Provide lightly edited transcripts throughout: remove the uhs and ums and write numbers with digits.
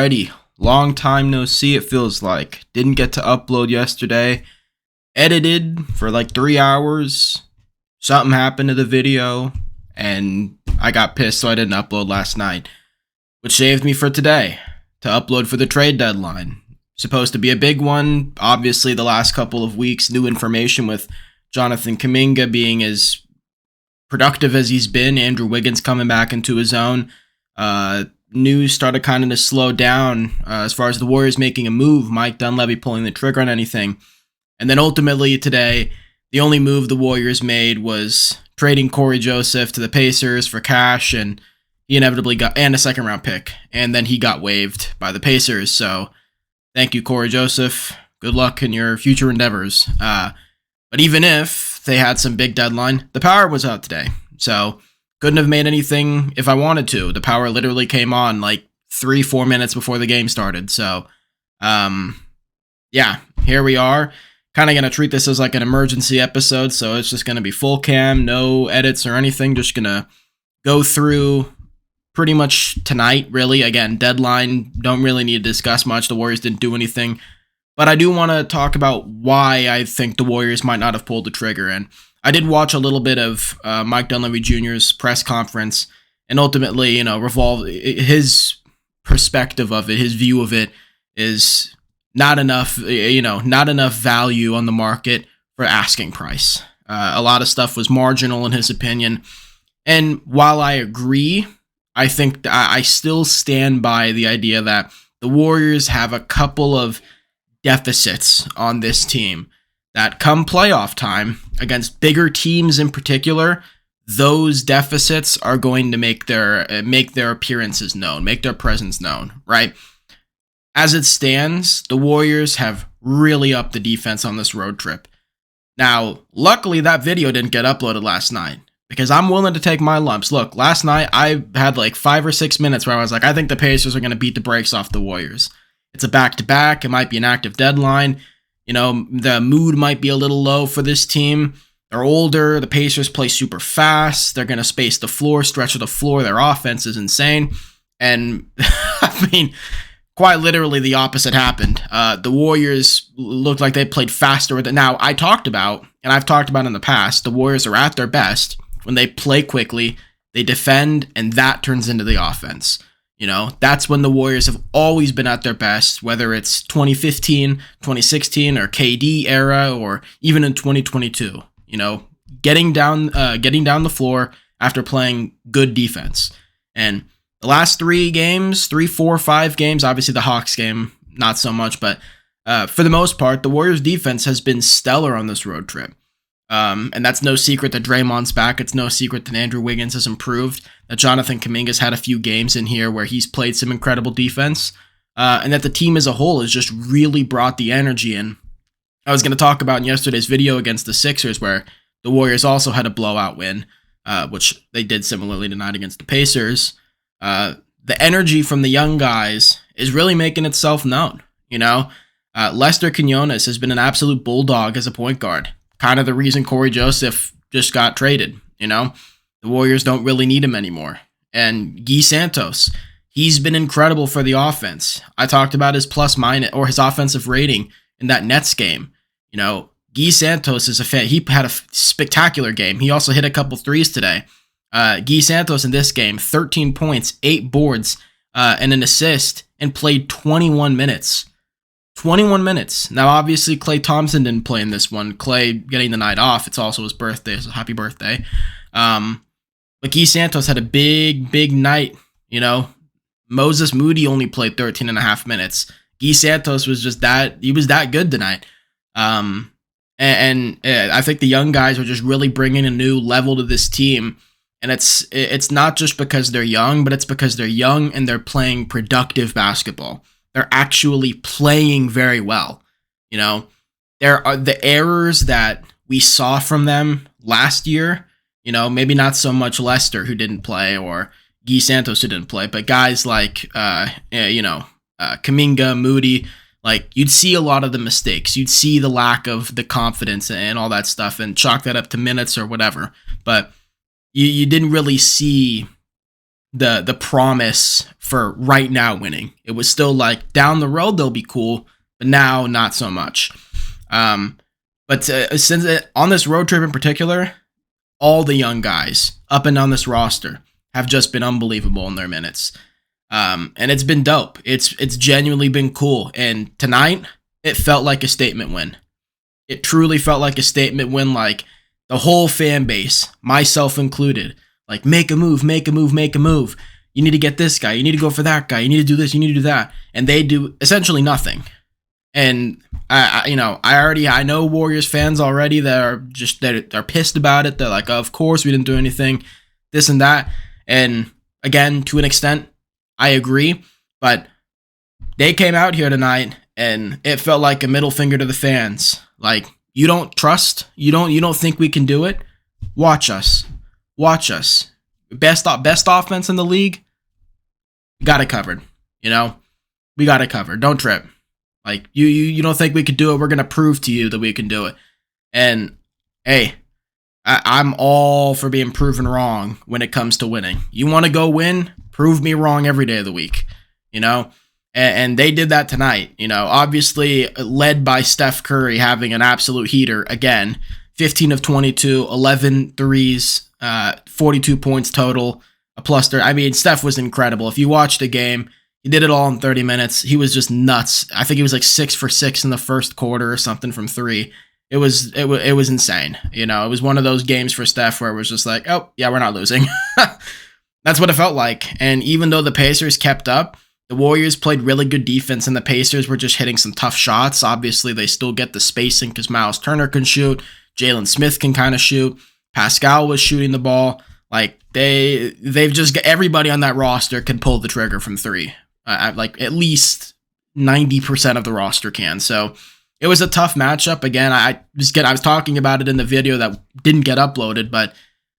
already. Long time no see, it feels like. Didn't get to upload yesterday. Edited for like 3 hours. Something happened to the video, and I got pissed, so I didn't upload last night. Which saved me for today, to upload for the trade deadline. Supposed to be a big one. Obviously, the last couple of weeks, new information with Jonathan Kuminga being as productive as he's been. Andrew Wiggins coming back into his own. News started kind of to slow down as far as the Warriors making a move. Mike Dunleavy pulling the trigger on anything. And then ultimately today, the only move the Warriors made was trading Corey Joseph to the Pacers for cash, and he inevitably got a second round pick. And then he got waived by the Pacers. So thank you, Corey Joseph. Good luck in your future endeavors. But even if they had some big deadline, the power was out today. So couldn't have made anything if I wanted to. The power literally came on like 3-4 minutes before the game started. So, yeah, here we are. Kind of going to treat this as like an emergency episode. So it's just going to be full cam, no edits or anything. Just going to go through pretty much tonight, really. Again, deadline, don't really need to discuss much. The Warriors didn't do anything. But I do want to talk about why I think the Warriors might not have pulled the trigger. And I did watch a little bit of Mike Dunleavy Jr.'s press conference, and ultimately, his perspective of it, his view of it is not enough value on the market for asking price. A lot of stuff was marginal in his opinion. And while I agree, I think I still stand by the idea that the Warriors have a couple of deficits on this team that come playoff time against bigger teams in particular, those deficits are going to make their appearances known, make their presence known, right? As it stands, the Warriors have really upped the defense on this road trip. Now, luckily that video didn't get uploaded last night, because I'm willing to take my lumps. Look, last night I had like 5 or 6 minutes where I was like, I think the Pacers are going to beat the brakes off the Warriors. It's a back-to-back. It might be an active deadline. The mood might be a little low for this team. They're older. The Pacers play super fast. They're going to space the floor, stretch of the floor. Their offense is insane. And, I mean, quite literally the opposite happened. The Warriors looked like they played faster with it. Now, I've talked about in the past, the Warriors are at their best when they play quickly, they defend, and that turns into the offense. That's when the Warriors have always been at their best, whether it's 2015, 2016, or KD era, or even in 2022. Getting down the floor after playing good defense. And the last 3 games, 3, 4, 5 games, obviously the Hawks game, not so much, but for the most part, the Warriors defense has been stellar on this road trip. And that's no secret that Draymond's back. It's no secret that Andrew Wiggins has improved, that Jonathan Kuminga's had a few games in here where he's played some incredible defense, and that the team as a whole has just really brought the energy in. I was going to talk about in yesterday's video against the Sixers, where the Warriors also had a blowout win, which they did similarly tonight against the Pacers. The energy from the young guys is really making itself known. Lester Quinones has been an absolute bulldog as a point guard. Kind of the reason Corey Joseph just got traded. The Warriors don't really need him anymore. And Guy Santos, he's been incredible for the offense. I talked about his plus-minus, or his offensive rating in that Nets game. Guy Santos is a fan. He had a spectacular game. He also hit a couple threes today. Guy Santos in this game, 13 points, 8 boards, and an assist, and played 21 minutes. 21 minutes. Now, obviously, Klay Thompson didn't play in this one. Klay getting the night off. It's also his birthday, so happy birthday. But Guy Santos had a big night. Moses Moody only played 13 and a half minutes. Guy Santos was he was that good tonight. And I think the young guys are just really bringing a new level to this team. And it's not just because they're young, but it's because they're young and they're playing productive basketball. They're actually playing very well. There are the errors that we saw from them last year. Maybe not so much Lester, who didn't play, or Guy Santos, who didn't play, but guys like, Kuminga, Moody, like you'd see a lot of the mistakes. You'd see the lack of the confidence and all that stuff and chalk that up to minutes or whatever. But you didn't really see the promise for right now winning. It was still like down the road they'll be cool, but now not so much. But since on this road trip in particular, all the young guys up and down this roster have just been unbelievable in their minutes. And it's been dope. It's genuinely been cool. And tonight, it felt like a statement win. It truly felt like a statement win, like the whole fan base, myself included, like make a move, make a move, make a move. You need to get this guy. You need to go for that guy. You need to do this. You need to do that. And they do essentially nothing. And I know Warriors fans already that are pissed about it. They're like, oh, of course we didn't do anything, this and that. And again, to an extent, I agree. But they came out here tonight, and it felt like a middle finger to the fans. Like, you don't trust, you don't think we can do it. Watch us. Best offense in the league. Got it covered. We got it covered. Don't trip. Like, you don't think we could do it? We're going to prove to you that we can do it. And, hey, I'm all for being proven wrong when it comes to winning. You want to go win? Prove me wrong every day of the week, And they did that tonight, obviously led by Steph Curry having an absolute heater again. 15 of 22, 11 threes, 42 points total, a plus 30. I mean, Steph was incredible. If you watched the game, he did it all in 30 minutes. He was just nuts. I think he was like 6 for 6 in the first quarter or something from 3. It was insane. It was one of those games for Steph where it was just like, oh, yeah, we're not losing. That's what it felt like. And even though the Pacers kept up, the Warriors played really good defense, and the Pacers were just hitting some tough shots. Obviously, they still get the spacing because Miles Turner can shoot. Jalen Smith can kind of shoot. Pascal was shooting the ball. Like, they've just got everybody on that roster can pull the trigger from 3. Like, at least 90% of the roster can. So it was a tough matchup. Again, I was talking about it in the video that didn't get uploaded, but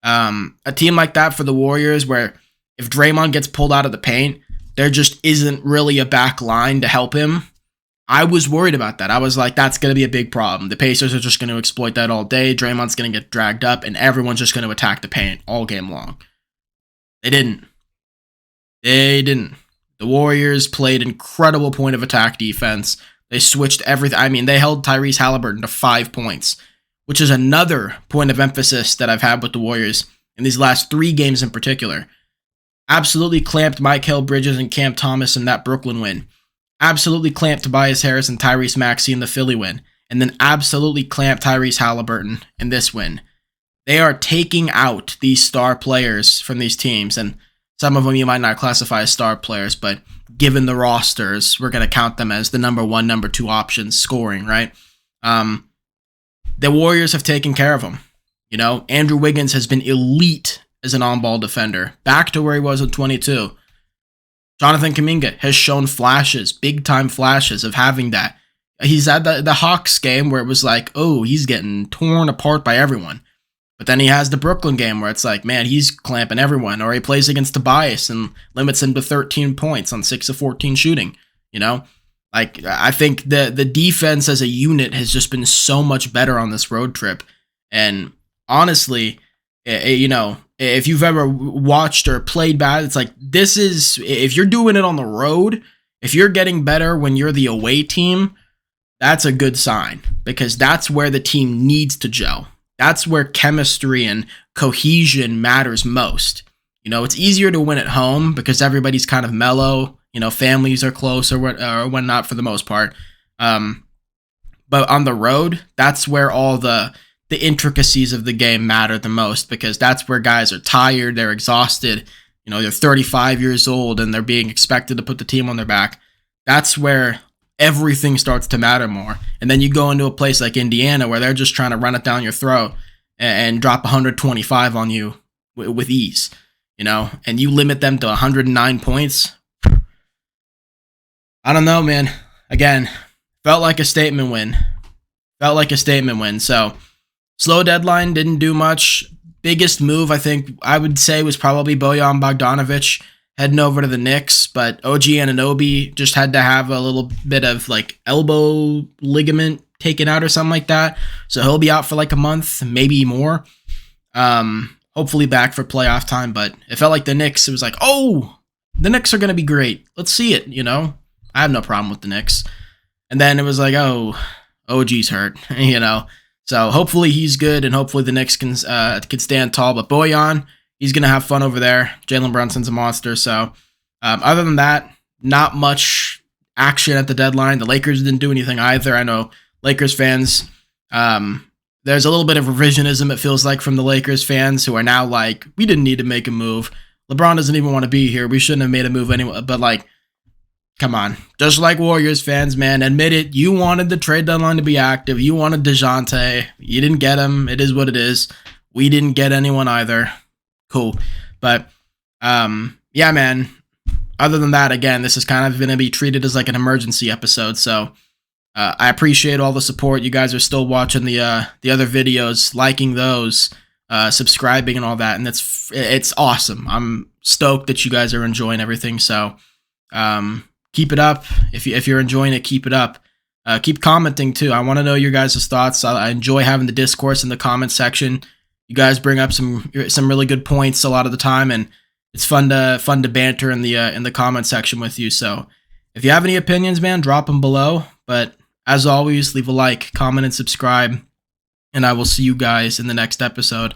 a team like that for the Warriors, where if Draymond gets pulled out of the paint, there just isn't really a back line to help him. I was worried about that. I was like, that's going to be a big problem. The Pacers are just going to exploit that all day. Draymond's going to get dragged up, and everyone's just going to attack the paint all game long. They didn't. The Warriors played incredible point of attack defense. They switched everything. I mean, they held Tyrese Halliburton to 5 points, which is another point of emphasis that I've had with the Warriors in these last 3 games in particular. Absolutely clamped Mikal Bridges and Cam Thomas in that Brooklyn win. Absolutely clamped Tobias Harris and Tyrese Maxey in the Philly win. And then absolutely clamped Tyrese Halliburton in this win. They are taking out these star players from these teams. And some of them you might not classify as star players, but given the rosters, we're going to count them as the number 1, number 2 options scoring, right? The Warriors have taken care of them. Andrew Wiggins has been elite as an on-ball defender, back to where he was in 22. Jonathan Kuminga has shown flashes, big-time flashes of having that. He's had the Hawks game where it was like, oh, he's getting torn apart by everyone. But then he has the Brooklyn game where it's like, man, he's clamping everyone. Or he plays against Tobias and limits him to 13 points on 6 of 14 shooting. Like, I think the defense as a unit has just been so much better on this road trip. And honestly, if you've ever watched or played bad, it's like, if you're doing it on the road, if you're getting better when you're the away team, that's a good sign, because that's where the team needs to gel. That's where chemistry and cohesion matters most. It's easier to win at home because everybody's kind of mellow, families are close or whatnot for the most part. But on the road, that's where all the intricacies of the game matter the most, because that's where guys are tired, they're exhausted, they're 35 years old and they're being expected to put the team on their back. That's where everything starts to matter more. And then you go into a place like Indiana where they're just trying to run it down your throat and drop 125 on you with ease, and you limit them to 109 points. I don't know, man. Again, felt like a statement win. So, slow deadline, didn't do much. Biggest move, I think, I would say, was probably Bojan Bogdanovic heading over to the Knicks, but OG Anunoby just had to have a little bit of like elbow ligament taken out or something like that. So he'll be out for like a month, maybe more. hopefully back for playoff time. But it felt like the Knicks, it was like, oh, the Knicks are going to be great. Let's see it, you know? I have no problem with the Knicks. And then it was like, oh, OG's hurt, you know? So hopefully he's good, and hopefully the Knicks can stand tall. But Bojan, he's going to have fun over there. Jalen Brunson's a monster. So other than that, not much action at the deadline. The Lakers didn't do anything either. I know Lakers fans, there's a little bit of revisionism, it feels like, from the Lakers fans who are now like, we didn't need to make a move. LeBron doesn't even want to be here. We shouldn't have made a move anyway. But, like, come on. Just like Warriors fans, man, admit it. You wanted the trade deadline to be active. You wanted DeJounte. You didn't get him. It is what it is. We didn't get anyone either. Cool. But, yeah, man. Other than that, again, this is kind of going to be treated as like an emergency episode. So I appreciate all the support. You guys are still watching the other videos, liking those, subscribing and all that. And it's awesome. I'm stoked that you guys are enjoying everything. So keep it up. If you're enjoying it, keep it up. Keep commenting too. I want to know your guys' thoughts. I enjoy having the discourse in the comment section. You guys bring up some really good points a lot of the time, and it's fun to banter in the comment section with you. So if you have any opinions, man, drop them below. But as always, leave a like, comment, and subscribe. And I will see you guys in the next episode.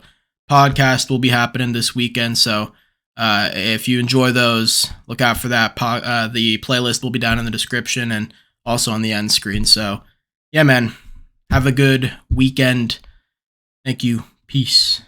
Podcast will be happening this weekend, so if you enjoy those, look out for that. The playlist will be down in the description and also on the end screen. So yeah, man, have a good weekend. Thank you. Peace.